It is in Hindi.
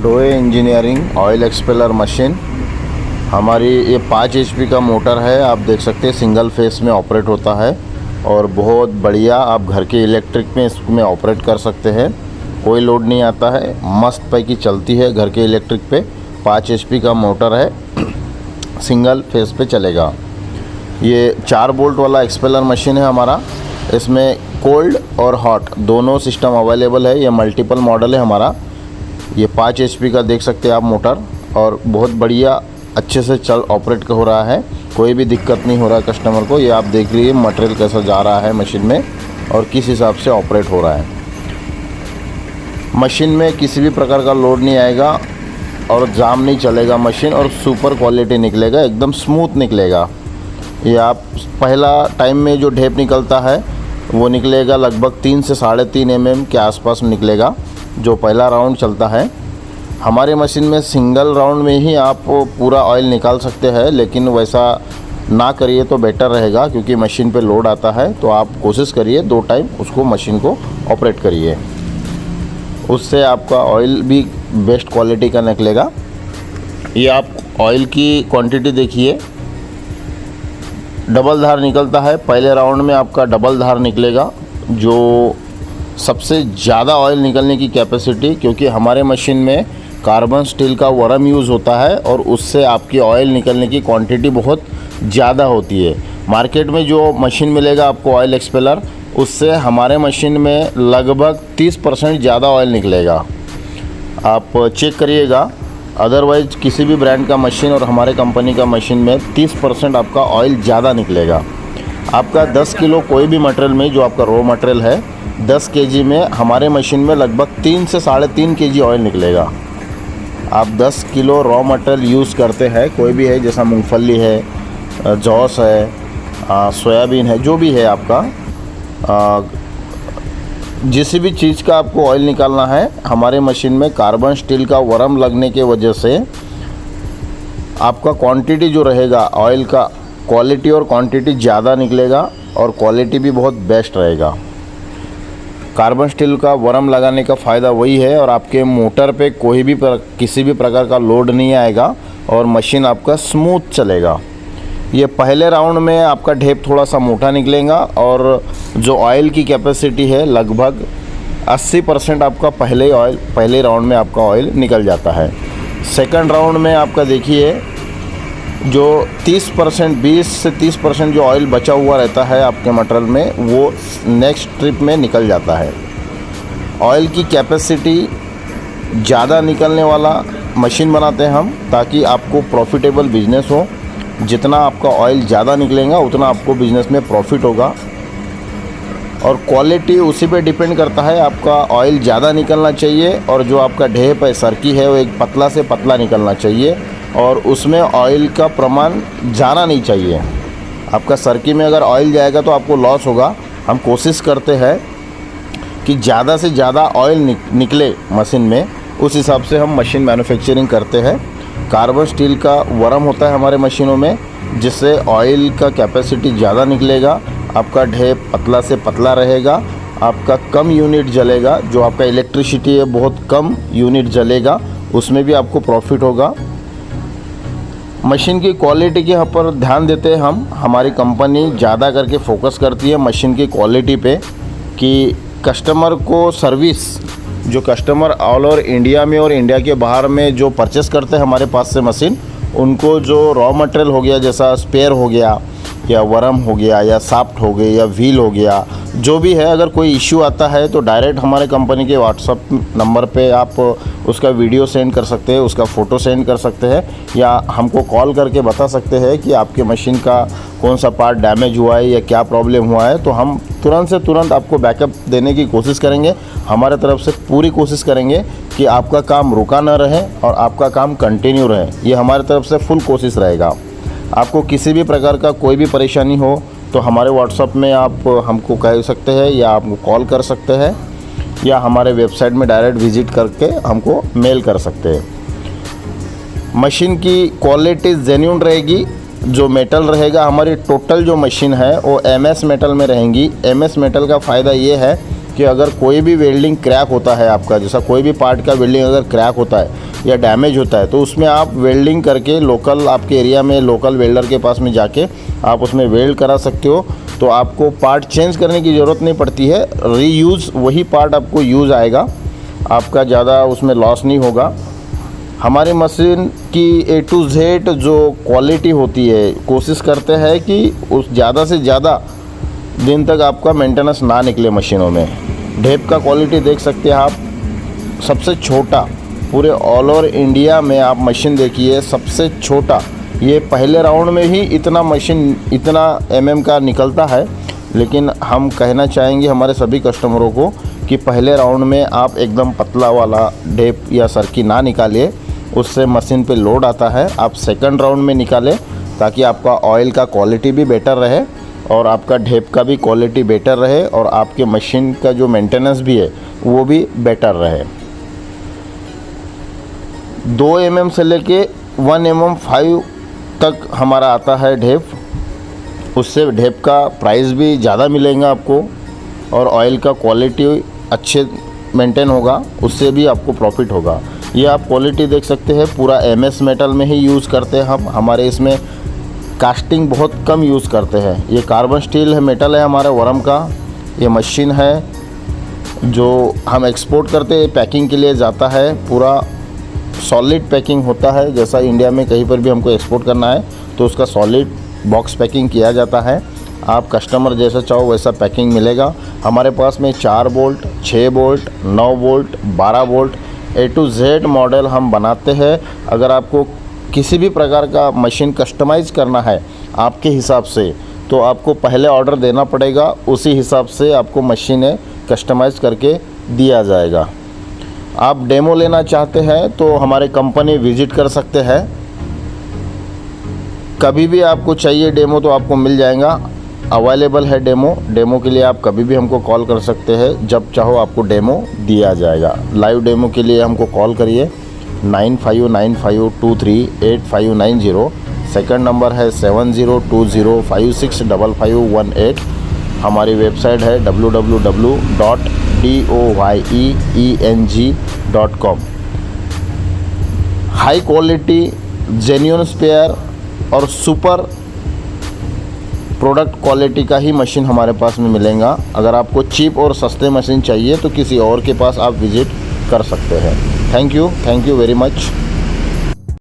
डोए इंजीनियरिंग ऑयल एक्सपेलर मशीन। हमारी ये 5 HP का मोटर है, आप देख सकते हैं सिंगल फेस में ऑपरेट होता है और बहुत बढ़िया आप घर के इलेक्ट्रिक में इसमें ऑपरेट कर सकते हैं। कोई लोड नहीं आता है, मस्त पैकी चलती है घर के इलेक्ट्रिक पे। 5 HP का मोटर है, सिंगल फेस पे चलेगा। ये 4 बोल्ट वाला एक्सपेलर मशीन है हमारा। इसमें कोल्ड और हॉट दोनों सिस्टम अवेलेबल है। ये मल्टीपल मॉडल है हमारा। ये 5 HP का देख सकते हैं आप मोटर, और बहुत बढ़िया अच्छे से चल ऑपरेट हो रहा है। कोई भी दिक्कत नहीं हो रहा है कस्टमर को। ये आप देख लीजिए मटेरियल कैसा जा रहा है मशीन में और किस हिसाब से ऑपरेट हो रहा है। मशीन में किसी भी प्रकार का लोड नहीं आएगा और जाम नहीं चलेगा मशीन, और सुपर क्वालिटी निकलेगा, एकदम स्मूथ निकलेगा। ये आप पहला टाइम में जो ढेप निकलता है वो निकलेगा लगभग 3 से 3.5 mm के आसपास में निकलेगा, जो पहला राउंड चलता है। हमारे मशीन में सिंगल राउंड में ही आप पूरा ऑयल निकाल सकते हैं, लेकिन वैसा ना करिए तो बेटर रहेगा, क्योंकि मशीन पे लोड आता है। तो आप कोशिश करिए 2 टाइम उसको मशीन को ऑपरेट करिए, उससे आपका ऑयल भी बेस्ट क्वालिटी का निकलेगा। ये आप ऑयल की क्वांटिटी देखिए, डबल धार निकलता है। पहले राउंड में आपका डबल धार निकलेगा, जो सबसे ज़्यादा ऑयल निकलने की कैपेसिटी, क्योंकि हमारे मशीन में कार्बन स्टील का वरम यूज़ होता है और उससे आपकी ऑयल निकलने की क्वांटिटी बहुत ज़्यादा होती है। मार्केट में जो मशीन मिलेगा आपको ऑयल एक्सपेलर, उससे हमारे मशीन में लगभग 30% ज़्यादा ऑयल निकलेगा। आप चेक करिएगा, अदरवाइज़ किसी भी ब्रांड का मशीन और हमारे कंपनी का मशीन में 30% आपका ऑयल ज़्यादा निकलेगा। आपका 10 किलो कोई भी मटेरियल में, जो आपका रॉ मटेरियल है, 10 kg में हमारे मशीन में लगभग 3 से 3.5 kg ऑयल निकलेगा। आप 10 किलो रॉ मटेरियल यूज़ करते हैं, कोई भी है, जैसा मूंगफली है, जौस है, सोयाबीन है, जो भी है आपका, जिस भी चीज़ का आपको ऑयल निकालना है, हमारे मशीन में कार्बन स्टील का वरम लगने के वजह से आपका क्वांटिटी जो रहेगा ऑयल का, क्वालिटी और क्वांटिटी ज़्यादा निकलेगा और क्वालिटी भी बहुत बेस्ट रहेगा। कार्बन स्टील का वरम लगाने का फ़ायदा वही है, और आपके मोटर पे कोई भी किसी भी प्रकार का लोड नहीं आएगा और मशीन आपका स्मूथ चलेगा। ये पहले राउंड में आपका ढेप थोड़ा सा मोटा निकलेगा, और जो ऑयल की कैपेसिटी है लगभग 80% आपका पहले राउंड में आपका ऑयल निकल जाता है। सेकंड राउंड में आपका देखिए जो 30%, 20 से 30% जो ऑयल बचा हुआ रहता है आपके मटेरियल में, वो नेक्स्ट ट्रिप में निकल जाता है। ऑयल की कैपेसिटी ज़्यादा निकलने वाला मशीन बनाते हैं हम, ताकि आपको प्रॉफिटेबल बिजनेस हो। जितना आपका ऑयल ज़्यादा निकलेगा उतना आपको बिज़नेस में प्रॉफिट होगा, और क्वालिटी उसी पे डिपेंड करता है। आपका ऑयल ज़्यादा निकलना चाहिए, और जो आपका ढेप है, सरकी है, वो एक पतला से पतला निकलना चाहिए, और उसमें ऑयल का प्रमाण जाना नहीं चाहिए। आपका सरकी में अगर ऑयल जाएगा तो आपको लॉस होगा। हम कोशिश करते हैं कि ज़्यादा से ज़्यादा ऑयल निकले मशीन में, उस हिसाब से हम मशीन मैन्युफैक्चरिंग करते हैं। कार्बन स्टील का वरम होता है हमारे मशीनों में, जिससे ऑयल का कैपेसिटी ज़्यादा निकलेगा, आपका ढेप पतला से पतला रहेगा, आपका कम यूनिट जलेगा। जो आपका इलेक्ट्रिसिटी है बहुत कम यूनिट जलेगा, उसमें भी आपको प्रॉफिट होगा। मशीन की क्वालिटी के यहाँ पर ध्यान देते हैं हम। हमारी कंपनी ज़्यादा करके फोकस करती है मशीन की क्वालिटी पे, कि कस्टमर को सर्विस, जो कस्टमर ऑल ओवर इंडिया में और इंडिया के बाहर में जो परचेस करते हैं हमारे पास से मशीन, उनको जो रॉ मटेरियल हो गया, जैसा स्पेयर हो गया या वरम हो गया या साफ्ट हो गए या व्हील हो गया, जो भी है, अगर कोई इश्यू आता है तो डायरेक्ट हमारे कंपनी के व्हाट्सअप नंबर पे आप उसका वीडियो सेंड कर सकते हैं, उसका फ़ोटो सेंड कर सकते हैं, या हमको कॉल करके बता सकते हैं कि आपके मशीन का कौन सा पार्ट डैमेज हुआ है या क्या प्रॉब्लम हुआ है। तो हम तुरंत से तुरंत आपको बैकअप देने की कोशिश करेंगे। हमारे तरफ से पूरी कोशिश करेंगे कि आपका काम रुका ना रहे और आपका काम कंटिन्यू रहे। ये हमारी तरफ से फुल कोशिश रहेगा। आपको किसी भी प्रकार का कोई भी परेशानी हो तो हमारे व्हाट्सअप में आप हमको कह सकते हैं, या आपको कॉल कर सकते हैं, या हमारे वेबसाइट में डायरेक्ट विज़िट करके हमको मेल कर सकते हैं। मशीन की क्वालिटी जेन्युइन रहेगी। जो मेटल रहेगा, हमारी टोटल जो मशीन है वो MS मेटल में रहेंगी। MS मेटल का फ़ायदा ये है कि अगर कोई भी वेल्डिंग क्रैक होता है आपका, जैसा कोई भी पार्ट का वेल्डिंग अगर क्रैक होता है या डैमेज होता है तो उसमें आप वेल्डिंग करके लोकल आपके एरिया में लोकल वेल्डर के पास में जाके आप उसमें वेल्ड करा सकते हो। तो आपको पार्ट चेंज करने की ज़रूरत नहीं पड़ती है, रीयूज़ वही पार्ट आपको यूज़ आएगा, आपका ज़्यादा उसमें लॉस नहीं होगा। हमारी मशीन की A to Z जो क्वालिटी होती है, कोशिश करते हैं कि उस ज़्यादा से ज़्यादा दिन तक आपका मेंटेनेंस ना निकले मशीनों में। ढेप का क्वालिटी देख सकते हैं आप, सबसे छोटा पूरे ऑल ओवर इंडिया में आप मशीन देखिए, सबसे छोटा, ये पहले राउंड में ही इतना मशीन इतना mm का निकलता है। लेकिन हम कहना चाहेंगे हमारे सभी कस्टमरों को कि पहले राउंड में आप एकदम पतला वाला ढेप या सरकी ना निकालिए, उससे मशीन पे लोड आता है। आप सेकंड राउंड में निकालें ताकि आपका ऑयल का क्वालिटी भी बेटर रहे और आपका ढेप का भी क्वालिटी बेटर रहे और आपके मशीन का जो मेंटेनेंस भी है वो भी बेटर रहे। 2 mm से लेके 1 mm 5 तक हमारा आता है ढेप, उससे ढेप का प्राइस भी ज़्यादा मिलेगा आपको और ऑयल का क्वालिटी अच्छे मेंटेन होगा, उससे भी आपको प्रॉफिट होगा। ये आप क्वालिटी देख सकते हैं, पूरा MS मेटल में ही यूज़ करते हैं हम। हमारे इसमें कास्टिंग बहुत कम यूज़ करते हैं। ये कार्बन स्टील है, मेटल है हमारे वरम का। ये मशीन है जो हम एक्सपोर्ट करते हैं, पैकिंग के लिए जाता है, पूरा सॉलिड पैकिंग होता है। जैसा इंडिया में कहीं पर भी हमको एक्सपोर्ट करना है तो उसका सॉलिड बॉक्स पैकिंग किया जाता है। आप कस्टमर जैसा चाहो वैसा पैकिंग मिलेगा। हमारे पास में 4 bolt, 6 bolt, 9 bolt, 12 bolt A to Z model हम बनाते हैं। अगर आपको किसी भी प्रकार का मशीन कस्टमाइज़ करना है आपके हिसाब से तो आपको पहले ऑर्डर देना पड़ेगा, उसी हिसाब से आपको मशीनें कस्टमाइज़ करके दिया जाएगा। आप डेमो लेना चाहते हैं तो हमारे कंपनी विज़िट कर सकते हैं। कभी भी आपको चाहिए डेमो तो आपको मिल जाएगा, अवेलेबल है डेमो के लिए आप कभी भी हमको कॉल कर सकते हैं, जब चाहो आपको डेमो दिया जाएगा। लाइव डेमो के लिए हमको कॉल करिए 9595238590। सेकंड नंबर है 7020565518। हमारी वेबसाइट है www.doyeng.com। High quality genuine spare और सुपर प्रोडक्ट क्वालिटी का ही मशीन हमारे पास में मिलेगा। अगर आपको चीप और सस्ते मशीन चाहिए तो किसी और के पास आप विज़िट कर सकते हैं। Thank you very much.